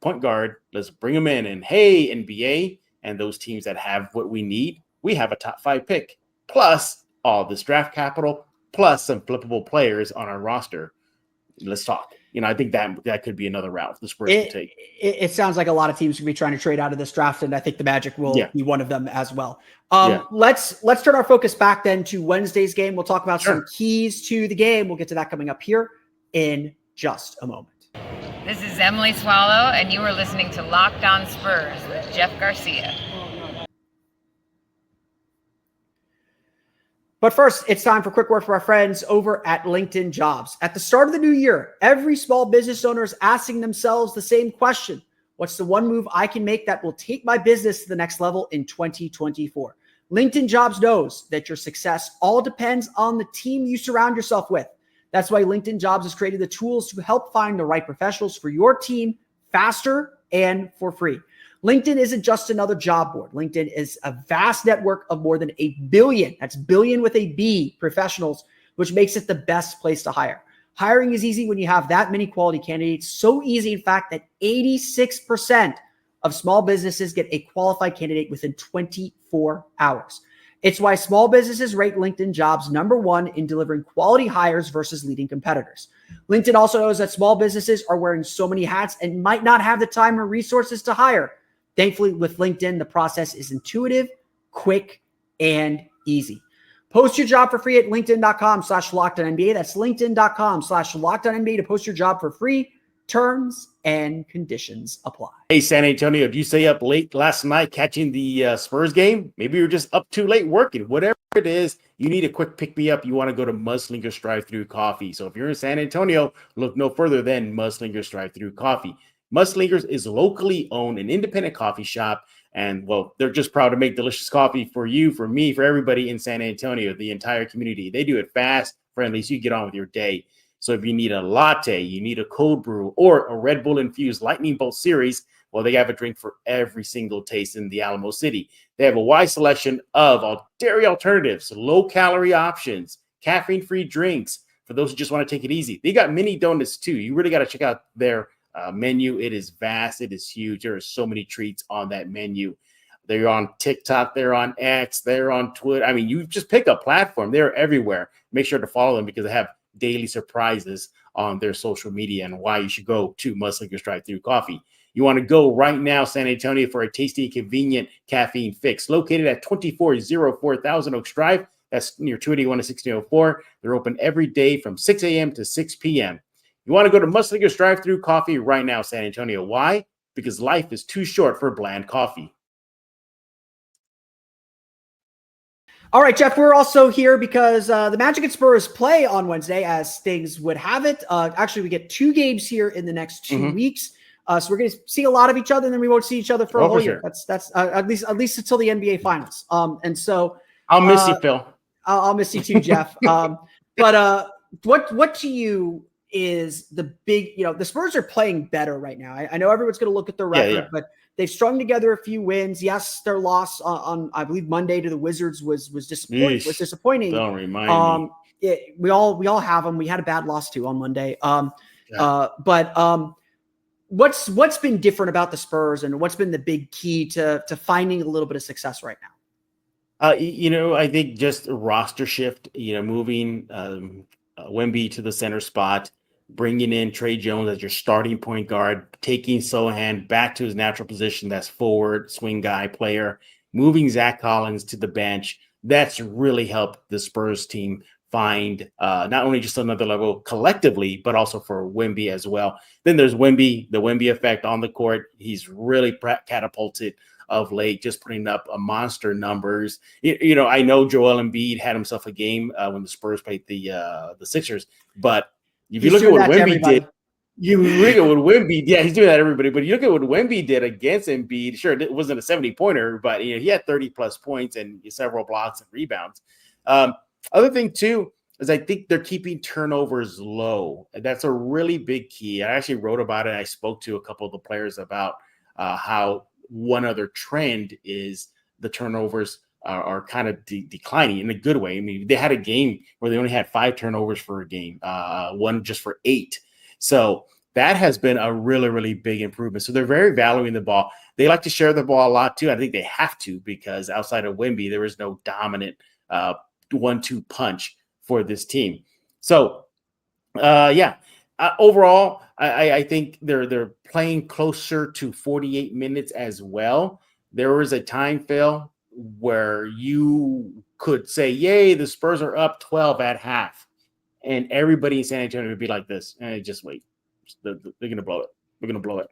point guard. Let's bring them in. And hey, NBA and those teams that have what we need, we have a top 5 pick, plus all this draft capital, plus some flippable players on our roster. Let's talk. I think that could be another route the Spurs will take. It sounds like a lot of teams could be trying to trade out of this draft, and I think the Magic will be one of them as well. Let's turn our focus back then to Wednesday's game. We'll talk about some keys to the game. We'll get to that coming up here in just a moment. This is Emily Swallow, and you are listening to Locked On Spurs with Jeff Garcia. But first, it's time for a quick word for our friends over at LinkedIn Jobs. At the start of the new year, every small business owner is asking themselves the same question. What's the one move I can make that will take my business to the next level in 2024? LinkedIn Jobs knows that your success all depends on the team you surround yourself with. That's why LinkedIn Jobs has created the tools to help find the right professionals for your team faster and for free. LinkedIn isn't just another job board. LinkedIn is a vast network of more than 8 billion, that's billion with a B, professionals, which makes it the best place to hire. Hiring is easy when you have that many quality candidates. So easy, in fact, that 86% of small businesses get a qualified candidate within 24 hours. It's why small businesses rate LinkedIn Jobs #1 in delivering quality hires versus leading competitors. LinkedIn also knows that small businesses are wearing so many hats and might not have the time or resources to hire. Thankfully, with LinkedIn, the process is intuitive, quick, and easy. Post your job for free at linkedin.com/LockedOnNBA. That's linkedin.com/LockedOnNBA to post your job for free. Terms and conditions apply. Hey, San Antonio, did you stay up late last night catching the Spurs game? Maybe you're just up too late working. Whatever it is, you need a quick pick-me-up. You want to go to Mudslingers Drive-Thru Coffee. So if you're in San Antonio, look no further than Mudslingers Drive-Thru Coffee. Mudslingers is locally owned an independent coffee shop, and, well, they're just proud to make delicious coffee for you, for me, for everybody in San Antonio, the entire community. They do it fast, friendly, so you get on with your day. So if you need a latte, you need a cold brew, or a Red Bull-infused Lightning Bolt series, well, they have a drink for every single taste in the Alamo City. They have a wide selection of dairy alternatives, low-calorie options, caffeine-free drinks for those who just want to take it easy. They got mini donuts, too. You really got to check out their menu. It is vast. It is huge. There are so many treats on that menu. They're on TikTok. They're on X. They're on Twitter. I mean, you just pick a platform. They're everywhere. Make sure to follow them because they have daily surprises on their social media and why you should go to Mudslingers Drive-Thru Coffee. You want to go right now, San Antonio, for a tasty and convenient caffeine fix. Located at 2404 Thousand Oaks Drive. That's near 281 to 1604. They're open every day from 6 a.m. to 6 p.m. You want to go to Mudslingers Drive-Thru Coffee right now, San Antonio. Why? Because life is too short for bland coffee. All right, Jeff, we're also here because the Magic and Spurs play on Wednesday, as things would have it. Actually, we get 2 games here in the next 2 weeks. So we're going to see a lot of each other, and then we won't see each other for a whole year. That's at least until the NBA Finals. And so I'll miss you, Phil. I'll miss you too, Jeff. But what to you is the big, the Spurs are playing better right now. I know everyone's going to look at their record, but they've strung together a few wins. Yes, their loss on I believe Monday to the Wizards was disappointing. Yeesh, was disappointing. Don't remind me. We all have them. We had a bad loss too on Monday. But what's been different about the Spurs, and what's been the big key to finding a little bit of success right now? I think just a roster shift. Moving Wemby to the center spot, bringing in Trey Jones as your starting point guard, taking Sohan back to his natural position, that's forward, swing guy player, moving Zach Collins to the bench. That's really helped the Spurs team find not only just another level collectively, but also for Wemby as well. Then there's Wemby, the Wemby effect on the court. He's really catapulted of late, just putting up monster numbers. I know Joel Embiid had himself a game when the Spurs played the Sixers, but if you look at what Wemby did, he's doing that to everybody. But you look at what Wemby did against Embiid. Sure, it wasn't a 70-pointer, but he had 30+ points and several blocks and rebounds. Other thing too is I think they're keeping turnovers low. That's a really big key. I actually wrote about it. I spoke to a couple of the players about how one other trend is the turnovers are kind of declining in a good way. I mean, they had a game where they only had 5 turnovers for a game, one just for 8. So that has been a really, really big improvement. So they're very valuing the ball. They like to share the ball a lot too. I think they have to, because outside of Wemby, there is no dominant 1-2 punch for this team. So, overall, I think they're playing closer to 48 minutes as well. There was a time, Phil, where you could say, yay, the Spurs are up 12 at half. And everybody in San Antonio would be like this. Just wait. They're going to blow it. We're going to blow it.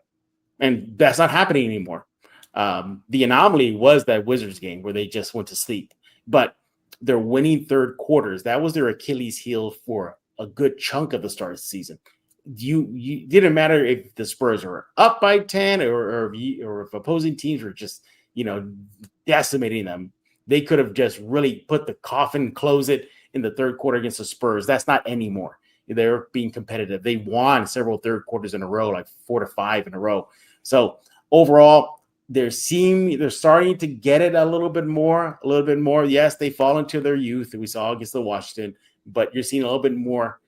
And that's not happening anymore. The anomaly was that Wizards game where they just went to sleep. But they're winning third quarters. That was their Achilles heel for a good chunk of the start of the season. You didn't matter if the Spurs were up by 10 or if opposing teams were just, decimating them. They could have just really put the coffin, close it in the third quarter against the Spurs. That's not anymore. They're being competitive. They won several third quarters in a row, like 4 to 5 in a row. So overall, they're starting to get it a little bit more. Yes, they fall into their youth. We saw against the Washington, but you're seeing a little bit more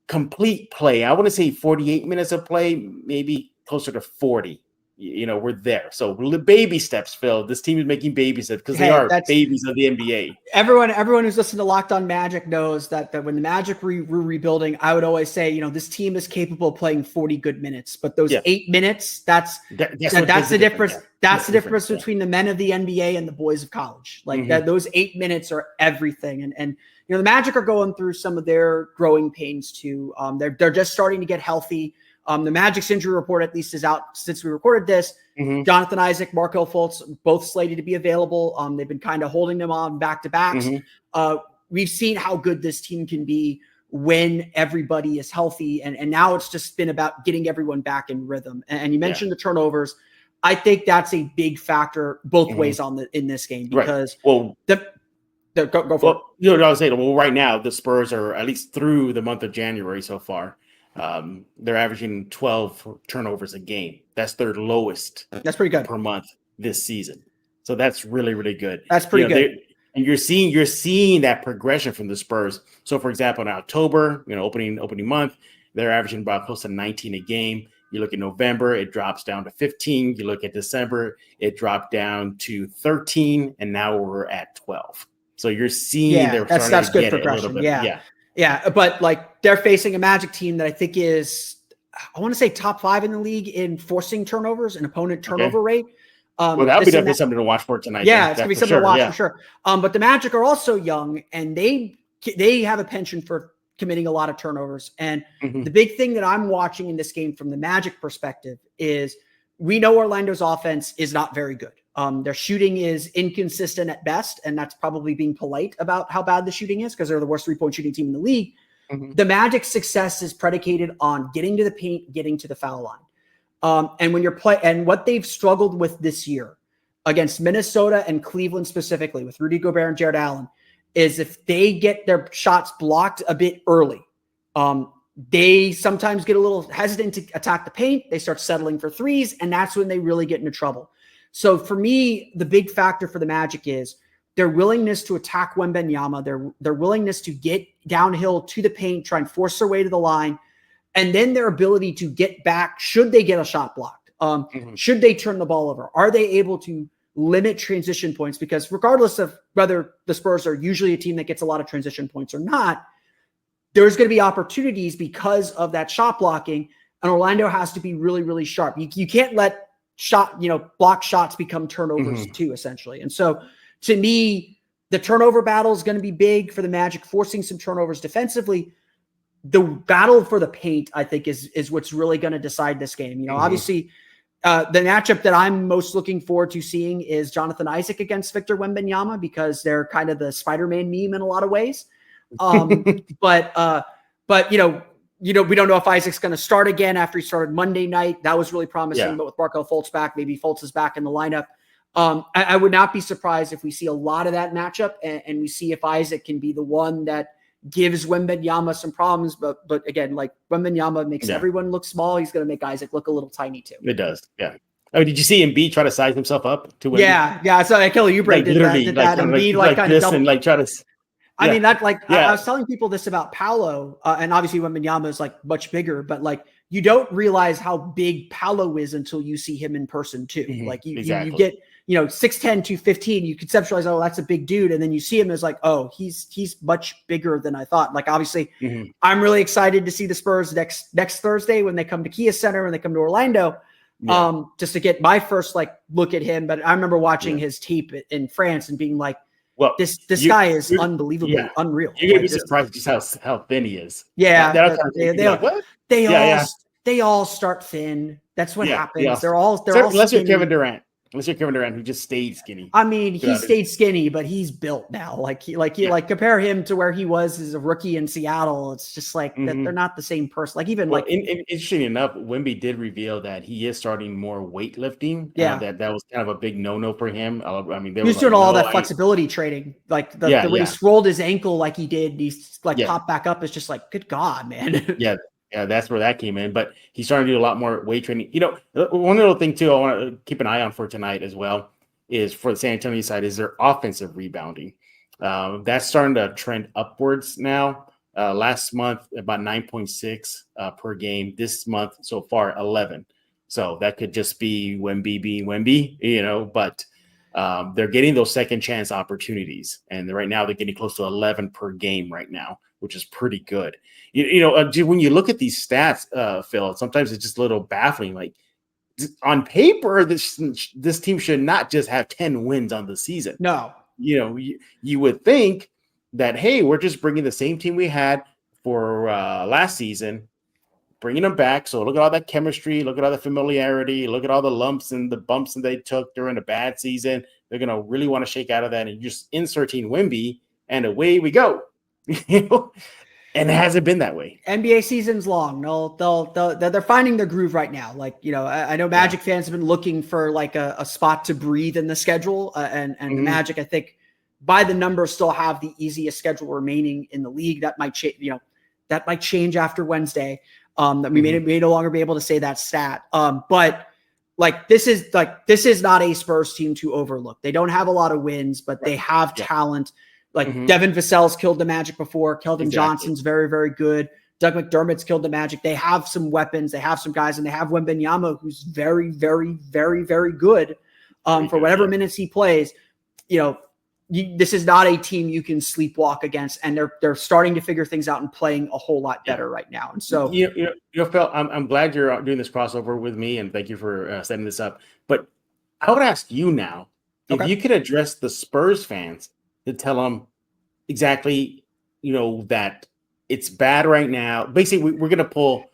complete play. I want to say 48 minutes of play, maybe closer to 40. We're there. So the baby steps, Phil. This team is making baby steps because they are babies of the NBA. Everyone who's listened to Locked On Magic knows that when the Magic were rebuilding, I would always say, this team is capable of playing 40 good minutes. But those 8 minutes, that's the difference. That's the difference between the men of the NBA and the boys of college. Like that, those 8 minutes are everything. And the Magic are going through some of their growing pains too. They're just starting to get healthy. The Magic's injury report at least is out since we recorded this. Jonathan Isaac, Markelle Fultz, both slated to be available. They've been kind of holding them on back-to-backs. We've seen how good this team can be when everybody is healthy. And now it's just been about getting everyone back in rhythm. And you mentioned the turnovers. I think that's a big factor both ways in this game because go for it. I was saying, right now the Spurs are at least through the month of January so far. They're averaging 12 turnovers a game. That's their lowest. That's pretty good per month this season. So that's really, really good. That's pretty good. And you're seeing that progression from the Spurs. So for example, in October, opening month, they're averaging about close to 19 a game. You look at November, it drops down to 15. You look at December, it dropped down to 13, and now we're at 12. So you're seeing that's good progression. Yeah, but they're facing a Magic team that I think is, I want to say top 5 in the league in forcing turnovers and opponent turnover rate. That'll be definitely something to watch for tonight. Yeah, it's going to be something to watch for sure. But the Magic are also young, and they have a penchant for committing a lot of turnovers. And the big thing that I'm watching in this game from the Magic perspective is we know Orlando's offense is not very good. Their shooting is inconsistent at best, and that's probably being polite about how bad the shooting is because they're the worst 3-point shooting team in the league. The Magic's success is predicated on getting to the paint, getting to the foul line. And when you're and what they've struggled with this year against Minnesota and Cleveland specifically with Rudy Gobert and Jared Allen is if they get their shots blocked a bit early, they sometimes get a little hesitant to attack the paint. They start settling for threes, and that's when they really get into trouble. So for me, the big factor for the Magic is their willingness to attack Wembanyama, their willingness to get downhill to the paint, try and force their way to the line, and then their ability to get back should they get a shot blocked. Should they turn the ball over? Are they able to limit transition points? Because regardless of whether the Spurs are usually a team that gets a lot of transition points or not, there's going to be opportunities because of that shot blocking, and Orlando has to be really, really sharp. You can't let block shots become turnovers too, essentially. And so to me, the turnover battle is going to be big for the Magic, forcing some turnovers defensively. The battle for the paint, I think, is what's really going to decide this game. Obviously The matchup that I'm most looking forward to seeing is Jonathan Isaac against Victor Wembanyama, because they're kind of the Spider-Man meme in a lot of ways. But we don't know if Isaac's going to start again after he started Monday night. That was really promising, but with Markelle Fultz back, maybe Fultz is back in the lineup. I would not be surprised if we see a lot of that matchup and we see if Isaac can be the one that gives Wembanyama some problems. But again, like Wembanyama makes everyone look small. He's going to make Isaac look a little tiny too. It does. Yeah. Oh, did you see Embiid try to size himself up to Wemby? Yeah. So Kelly Oubre did that. Embiid kind of double. Like try to. I mean, that I was telling people this about Paolo, and obviously Wembanyama is like much bigger, but like you don't realize how big Paolo is until you see him in person too. Mm-hmm. Like you get 6'10", 215, you conceptualize, oh, that's a big dude. And then you see him as like, oh, he's much bigger than I thought. Like, obviously, I'm really excited to see the Spurs next Thursday when they come to Kia Center, when they come to Orlando, just to get my first like look at him. But I remember watching his tape in France and being like, well, this guy is unbelievably unreal. You're gonna be surprised just how thin he is. Yeah, they all start thin. That's what happens. They're all unless you're Kevin Durant. Unless you're Kevin Durant, who just stayed skinny. I mean, he stayed skinny, but he's built now. Like compare him to where he was as a rookie in Seattle. It's just like that they're not the same person. Like interesting enough, Wemby did reveal that he is starting more weightlifting. That was kind of a big no-no for him. I mean, he was doing all that flexibility training, like the way he rolled his ankle like he did. He's like popped back up. It's just like, good God, man. Yeah, that's where that came in. But he's starting to do a lot more weight training. One little thing, too, I want to keep an eye on for tonight as well is for the San Antonio side is their offensive rebounding. That's starting to trend upwards now. Last month, about 9.6 per game. This month, so far, 11. So that could just be Wemby being Wemby, but they're getting those second chance opportunities. And right now they're getting close to 11 per game right now, which is pretty good. When you look at these stats, Phil, sometimes it's just a little baffling. Like on paper, this team should not just have 10 wins on the season. No, you would think that, hey, we're just bringing the same team we had for last season, bringing them back. So look at all that chemistry, look at all the familiarity, look at all the lumps and the bumps that they took during a bad season. They're going to really want to shake out of that and just inserting Wemby, and away we go. And it hasn't been that way. NBA season's long. They're finding their groove right now. Like, I know Magic fans have been looking for like a spot to breathe in the schedule. And the Magic, I think, by the numbers, still have the easiest schedule remaining in the league. That might change. That might change after Wednesday. That we may no longer be able to say that stat. But like this is not a Spurs team to overlook. They don't have a lot of wins, but they have talent. Like Devin Vassell's killed the Magic before. Keldon Johnson's very, very good. Doug McDermott's killed the Magic. They have some weapons. They have some guys, and they have Wembanyama, who's very, very, very, very good for whatever minutes he plays. This is not a team you can sleepwalk against, and they're starting to figure things out and playing a whole lot better right now. And so, Phil, I'm glad you're doing this crossover with me, and thank you for setting this up. But I would ask you now if you could address the Spurs fans to tell them exactly, that it's bad right now. Basically, we're going to pull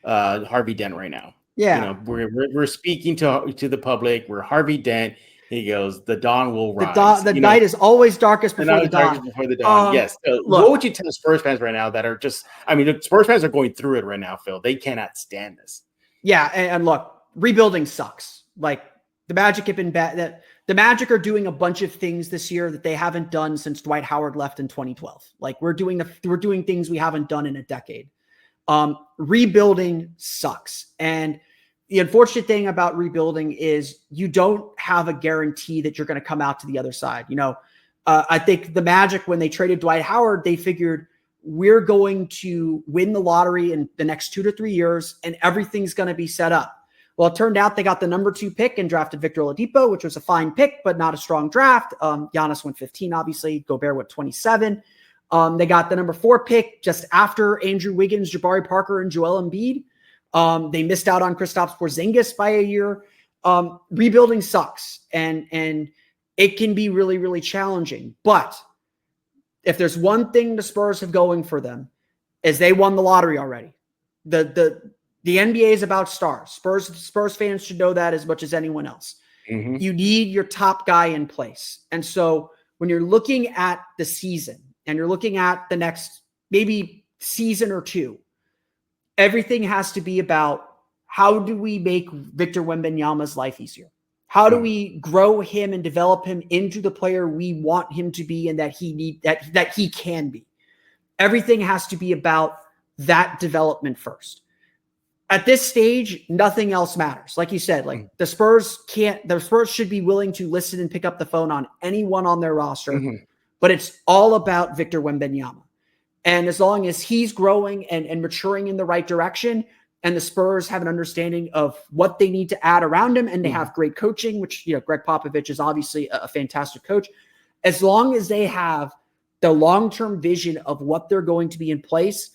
Harvey Dent right now. Yeah, we're speaking to the public. We're Harvey Dent. He goes, the dawn will rise. The night is always darkest before the dawn. Yes. So what would you tell the Spurs fans right now that are just? I mean, the Spurs fans are going through it right now, Phil. They cannot stand this. Yeah, and look, rebuilding sucks. Like the Magic have been bad. The Magic are doing a bunch of things this year that they haven't done since Dwight Howard left in 2012. Like we're doing things we haven't done in a decade. Rebuilding sucks. And the unfortunate thing about rebuilding is you don't have a guarantee that you're going to come out to the other side. I think the Magic, when they traded Dwight Howard, they figured we're going to win the lottery in the next 2 to 3 years and everything's going to be set up. Well, it turned out they got the number 2 pick and drafted Victor Oladipo, which was a fine pick, but not a strong draft. Giannis went 15, obviously. Gobert went 27. They got the number 4 pick just after Andrew Wiggins, Jabari Parker, and Joel Embiid. They missed out on Kristaps Porzingis by a year. Rebuilding sucks, and it can be really, really challenging. But if there's one thing the Spurs have going for them, is they won the lottery already. The The NBA is about stars. Spurs fans should know that as much as anyone else. Mm-hmm. You need your top guy in place. And so when you're looking at the season and you're looking at the next maybe season or two, everything has to be about how do we make Victor Wembanyama's life easier? How do we grow him and develop him into the player we want him to be and that he can be? Everything has to be about that development first. At this stage, nothing else matters. Like you said, like the Spurs should be willing to listen and pick up the phone on anyone on their roster, but it's all about Victor Wembanyama. And as long as he's growing and maturing in the right direction, and the Spurs have an understanding of what they need to add around him, and they have great coaching, which, Greg Popovich is obviously a fantastic coach. As long as they have the long-term vision of what they're going to be in place,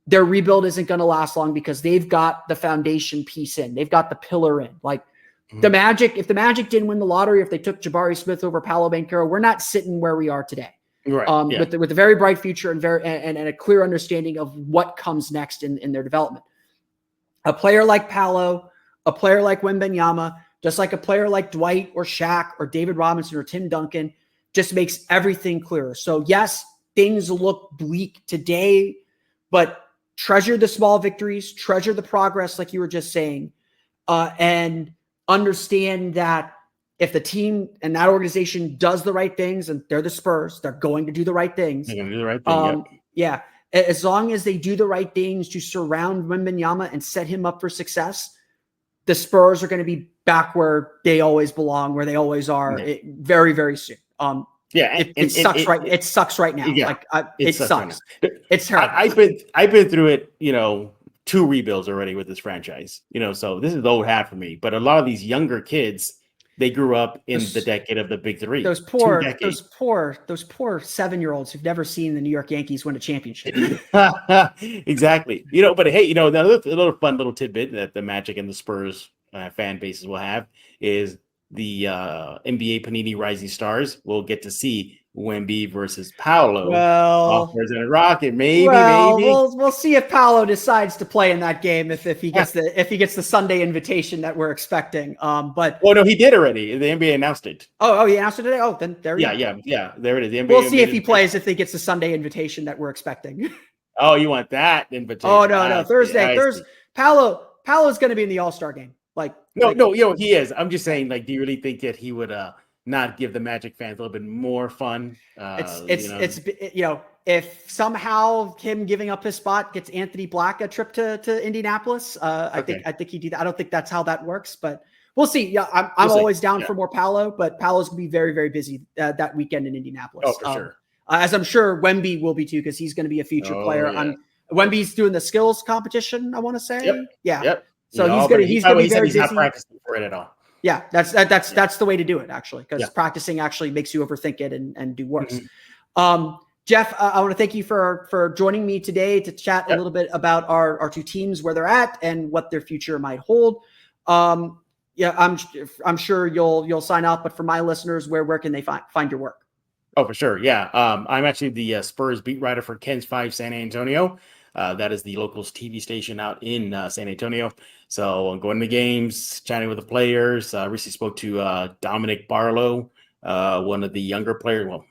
their rebuild isn't going to last long because they've got the foundation piece in. They've got the pillar in. Like the Magic, if the Magic didn't win the lottery, if they took Jabari Smith over Paolo Banchero, we're not sitting where we are today. Right. With a very bright future and a clear understanding of what comes next in their development. A player like Paolo, a player like Wembanyama, just like a player like Dwight or Shaq or David Robinson or Tim Duncan, just makes everything clearer. So yes, things look bleak today, but treasure the small victories, treasure the progress, like you were just saying, and understand that if the team and that organization does the right things, and they're the Spurs, they're going to do the right things. They're going to do the right thing. Yeah. As long as they do the right things to surround Wembanyama and set him up for success, the Spurs are going to be back where they always belong, where they always are, very, very soon. It sucks right now. Yeah, it sucks. Right, it's terrible. I've been through it, 2 rebuilds already with this franchise, so this is old hat for me. But a lot of these younger kids, they grew up in the decade of the big three. Those poor 7-year-olds who've never seen the New York Yankees win a championship. Exactly. But hey, another little fun little tidbit that the Magic and the Spurs fan bases will have is the NBA Panini Rising Stars will get to see Wemby versus Paolo. Well, and a Rocket, maybe. We'll see if Paolo decides to play in that game if he gets the Sunday invitation that we're expecting. But no, he did already. The NBA announced it. Oh, he announced it today. Oh, then there. Yeah. There it is. The NBA we'll see if he plays if he gets the Sunday invitation that we're expecting. Oh, you want that invitation? Oh no, Thursday. Paolo's going to be in the All-Star game. No, he is. I'm just saying, do you really think that he would not give the Magic fans a little bit more fun? If somehow him giving up his spot gets Anthony Black a trip to Indianapolis, I think he'd do that. I don't think that's how that works, but we'll see. Yeah, I'm always down for more Paolo, but Paolo's gonna be very, very busy that weekend in Indianapolis. Oh, for sure. As I'm sure Wemby will be too, because he's going to be a future player. Yeah. Wemby's doing the skills competition, I want to say. Yep. Yeah. Yep. So he's going to be very busy. He's not practicing for it at all. Yeah, that's the way to do it, actually, because practicing actually makes you overthink it and do worse. Jeff, I want to thank you for joining me today to chat a little bit about our 2 teams, where they're at, and what their future might hold. I'm sure you'll sign up, but for my listeners, where can they find your work? Oh, for sure. Yeah. I'm actually the Spurs beat writer for Ken's 5 San Antonio. That is the locals TV station out in San Antonio. So I'm going to games, chatting with the players. Recently spoke to Dominic Barlow, one of the younger players. Well,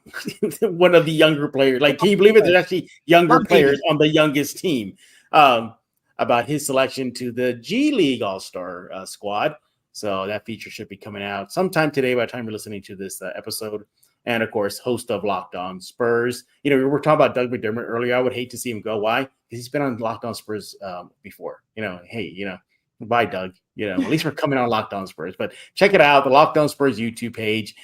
one of the younger players. Can you believe it? There's actually younger players on the youngest team. About his selection to the G League All-Star squad. So that feature should be coming out sometime today by the time you're listening to this episode. And, of course, host of Locked On Spurs. We were talking about Doug McDermott earlier. I would hate to see him go. Why? Because he's been on Locked On Spurs before. Bye, Doug. At least we're coming on Locked On Spurs. But check it out, the Locked On Spurs YouTube page,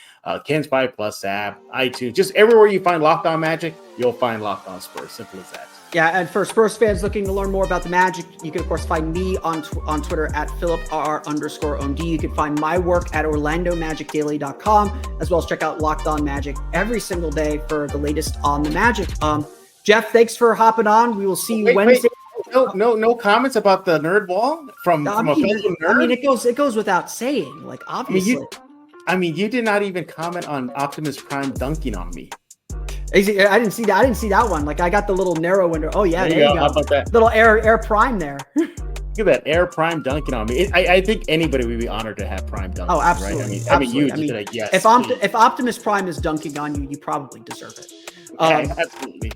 Ken's 5 Plus app, iTunes. Just everywhere you find Locked On Magic, you'll find Locked On Spurs. Simple as that. Yeah, and for Spurs fans looking to learn more about the Magic, you can, of course, find me on Twitter at PhillipR_OMD. You can find my work at OrlandoMagicDaily.com, as well as check out Locked On Magic every single day for the latest on the Magic. Jeff, thanks for hopping on. We will see you Wednesday. No comments about the nerd wall from a fellow nerd? I mean, it goes without saying, obviously. You did not even comment on Optimus Prime dunking on me. I didn't see that. I didn't see that one. I got the little narrow window. Oh yeah, there you go. How about that? Little air prime there. Look at that, Air Prime dunking on me. I think anybody would be honored to have Prime dunk. Oh, absolutely. Right? Absolutely. I mean, like, yes. If Optimus Prime is dunking on you, you probably deserve it. Absolutely.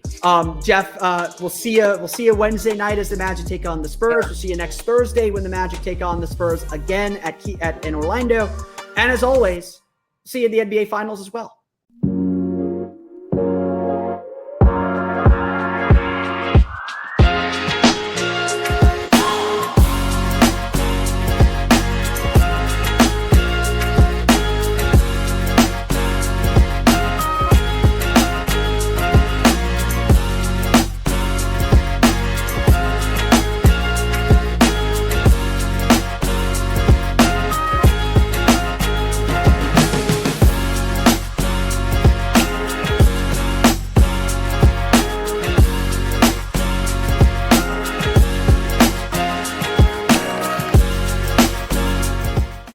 Jeff, we'll see you Wednesday night as the Magic take on the Spurs. We'll see you next Thursday when the Magic take on the Spurs again in Orlando. And as always, see you in the NBA Finals as well.